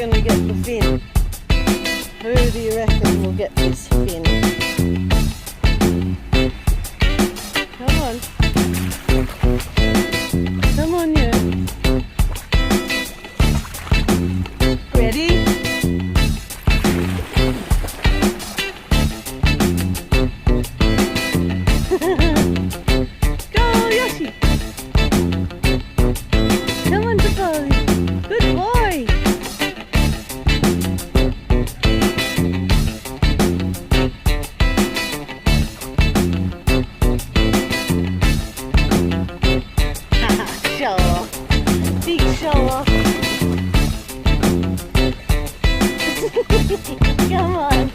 gonna get the fin? Who do you reckon will get this fin? Come on. Come on, you. Ready? Go, Yoshi! Come on, Safari. Good boy. Show off. Big show off. Come on.